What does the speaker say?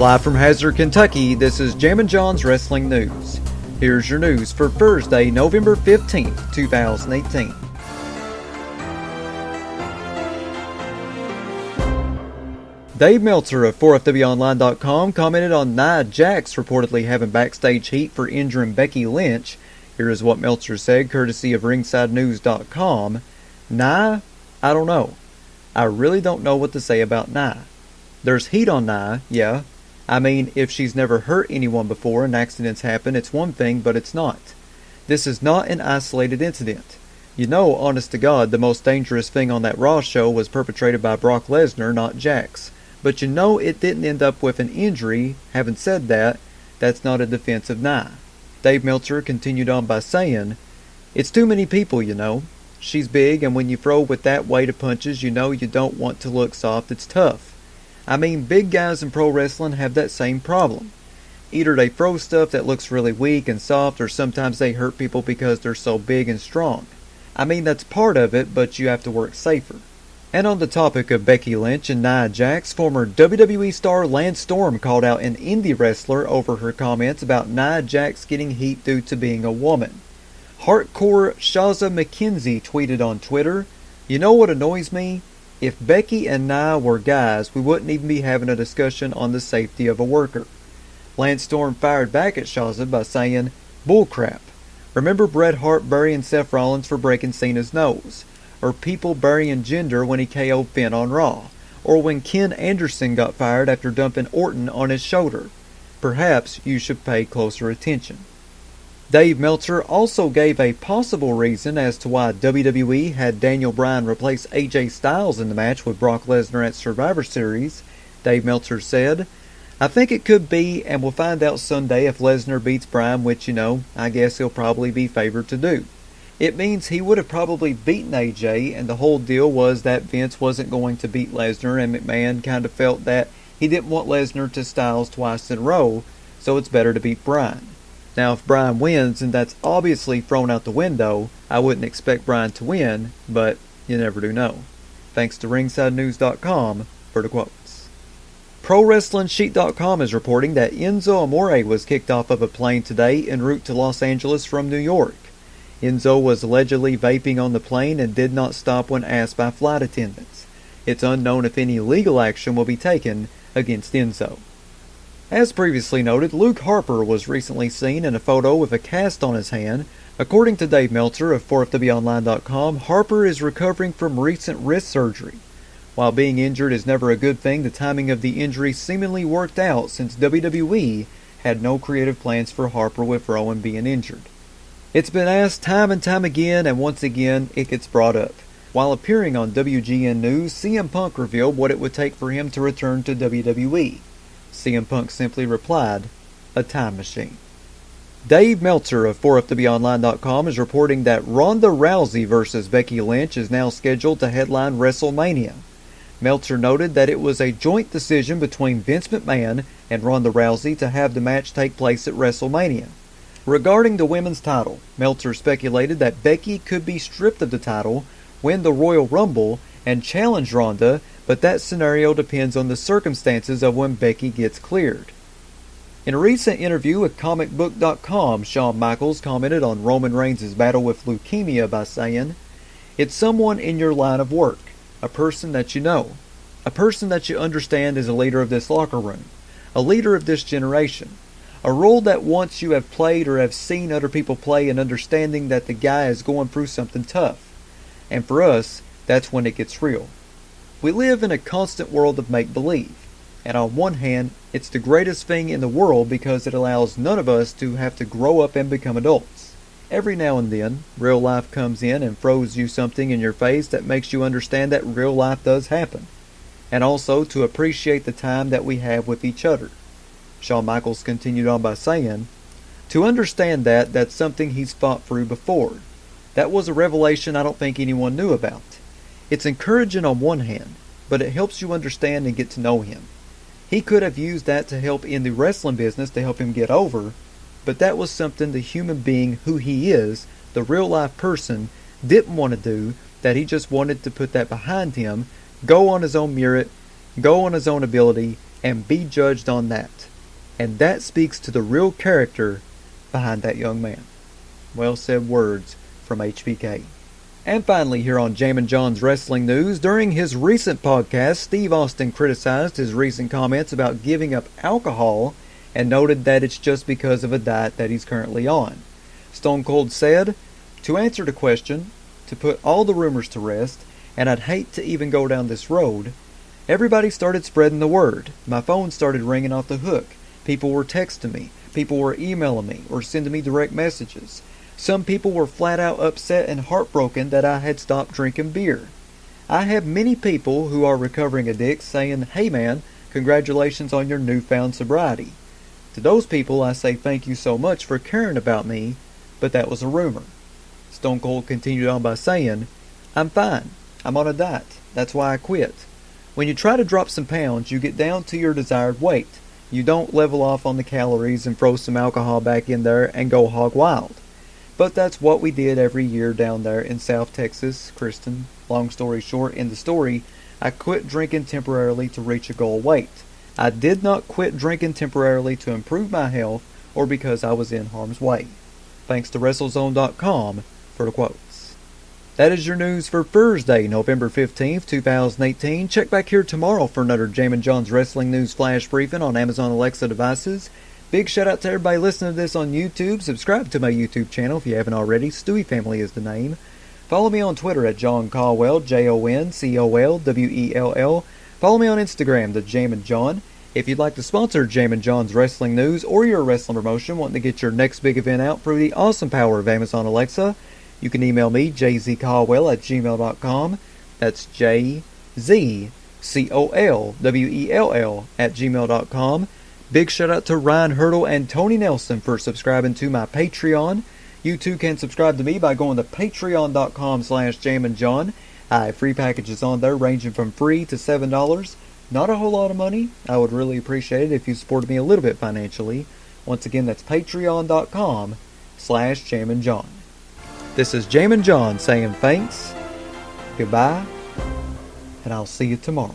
Live from Hazard, Kentucky, this is Jammin' John's Wrestling News. Here's your news for Thursday, November 15th, 2018. Dave Meltzer of 4FWOnline.com commented on Nia Jax reportedly having backstage heat for injuring Becky Lynch. Here is what Meltzer said, courtesy of RingsideNews.com. Nia? I don't know. I really don't know what to say about Nia. There's heat on Nia, yeah. I mean, if she's never hurt anyone before and accidents happen, it's one thing, but it's not. This is not an isolated incident. You know, honest to God, the most dangerous thing on that Raw show was perpetrated by Brock Lesnar, not Jax. But you know it didn't end up with an injury. Having said that, that's not a defense of Nia. Dave Meltzer continued on by saying, "It's too many people, you know. She's big, and when you throw with that weight of punches, you know you don't want to look soft. It's tough. I mean, big guys in pro wrestling have that same problem. Either they throw stuff that looks really weak and soft, or sometimes they hurt people because they're so big and strong. I mean, that's part of it, but you have to work safer." And on the topic of Becky Lynch and Nia Jax, former WWE star Lance Storm called out an indie wrestler over her comments about Nia Jax getting heat due to being a woman. Hardcore Shaza McKenzie tweeted on Twitter, "You know what annoys me? If Becky and Nia were guys, we wouldn't even be having a discussion on the safety of a worker." Lance Storm fired back at Shaza by saying, "Bullcrap. Remember Bret Hart burying Seth Rollins for breaking Cena's nose? Or people burying Jinder when he KO'd Finn on Raw? Or when Ken Anderson got fired after dumping Orton on his shoulder? Perhaps you should pay closer attention." Dave Meltzer also gave a possible reason as to why WWE had Daniel Bryan replace AJ Styles in the match with Brock Lesnar at Survivor Series. Dave Meltzer said, "I think it could be, and we'll find out Sunday if Lesnar beats Bryan, which, you know, I guess he'll probably be favored to do. It means he would have probably beaten AJ, and the whole deal was that Vince wasn't going to beat Lesnar, and McMahon kind of felt that he didn't want Lesnar to Styles twice in a row, so it's better to beat Bryan. Now, if Bryan wins, and that's obviously thrown out the window, I wouldn't expect Bryan to win, but you never do know." Thanks to RingsideNews.com for the quotes. ProWrestlingSheet.com is reporting that Enzo Amore was kicked off of a plane today en route to Los Angeles from New York. Enzo was allegedly vaping on the plane and did not stop when asked by flight attendants. It's unknown if any legal action will be taken against Enzo. As previously noted, Luke Harper was recently seen in a photo with a cast on his hand. According to Dave Meltzer of 4FWOnline.com, Harper is recovering from recent wrist surgery. While being injured is never a good thing, the timing of the injury seemingly worked out since WWE had no creative plans for Harper with Rowan being injured. It's been asked time and time again, and once again it gets brought up. While appearing on WGN News, CM Punk revealed what it would take for him to return to WWE. CM Punk simply replied, "A time machine." Dave Meltzer of 4FWOnline.com is reporting that Ronda Rousey vs. Becky Lynch is now scheduled to headline Wrestlemania. Meltzer noted that it was a joint decision between Vince McMahon and Ronda Rousey to have the match take place at WrestleMania. Regarding the women's title, Meltzer speculated that Becky could be stripped of the title, win the Royal Rumble, and challenge Ronda, but that scenario depends on the circumstances of when Becky gets cleared. In a recent interview with comicbook.com, Shawn Michaels commented on Roman Reigns' battle with leukemia by saying, "It's someone in your line of work, a person that you know, a person that you understand is a leader of this locker room, a leader of this generation, a role that once you have played or have seen other people play, and understanding that the guy is going through something tough. And for us, that's when it gets real. We live in a constant world of make-believe, and on one hand, it's the greatest thing in the world because it allows none of us to have to grow up and become adults. Every now and then, real life comes in and throws you something in your face that makes you understand that real life does happen, and also to appreciate the time that we have with each other." Shawn Michaels continued on by saying, "To understand that, that's something he's fought through before. That was a revelation I don't think anyone knew about. It's encouraging on one hand, but it helps you understand and get to know him. He could have used that to help in the wrestling business to help him get over, but that was something the human being who he is, the real life person, didn't want to do, that he just wanted to put that behind him, go on his own merit, go on his own ability, and be judged on that. And that speaks to the real character behind that young man. Well said words from HBK. And finally, here on Jammin' John's Wrestling News, during his recent podcast, Steve Austin criticized his recent comments about giving up alcohol and noted that it's just because of a diet that he's currently on. Stone Cold said, "To answer the question, to put all the rumors to rest, and I'd hate to even go down this road, everybody started spreading the word. My phone started ringing off the hook. People were texting me. People were emailing me or sending me direct messages. Some people were flat out upset and heartbroken that I had stopped drinking beer. I have many people who are recovering addicts saying, 'Hey man, congratulations on your newfound sobriety.' To those people I say thank you so much for caring about me, but that was a rumor." Stone Cold continued on by saying, "I'm fine. I'm on a diet. That's why I quit. When you try to drop some pounds, you get down to your desired weight. You don't level off on the calories and throw some alcohol back in there and go hog wild. But that's what we did every year down there in South Texas, Kristen. Long story short, in the story, I quit drinking temporarily to reach a goal weight. I did not quit drinking temporarily to improve my health or because I was in harm's way." Thanks to WrestleZone.com for the quotes. That is your news for Thursday, November 15th, 2018. Check back here tomorrow for another Jammin' John's Wrestling News Flash Briefing on Amazon Alexa devices. Big shout out to everybody listening to this on YouTube. Subscribe to my YouTube channel if you haven't already. Stewie Family is the name. Follow me on Twitter at John Caldwell, JONCOLWELL. Follow me on Instagram, the Jammin' John. If you'd like to sponsor Jammin' John's Wrestling News or your wrestling promotion, wanting to get your next big event out through the awesome power of Amazon Alexa, you can email me, jzcaldwell@gmail.com. That's JZCOLWELL@gmail.com. Big shout out to Ryan Hurdle and Tony Nelson for subscribing to my Patreon. You too can subscribe to me by going to patreon.com/jamminjohn. I have free packages on there ranging from free to $7. Not a whole lot of money. I would really appreciate it if you supported me a little bit financially. Once again, that's patreon.com/jamminjohn. This is Jammin' John saying thanks, goodbye, and I'll see you tomorrow.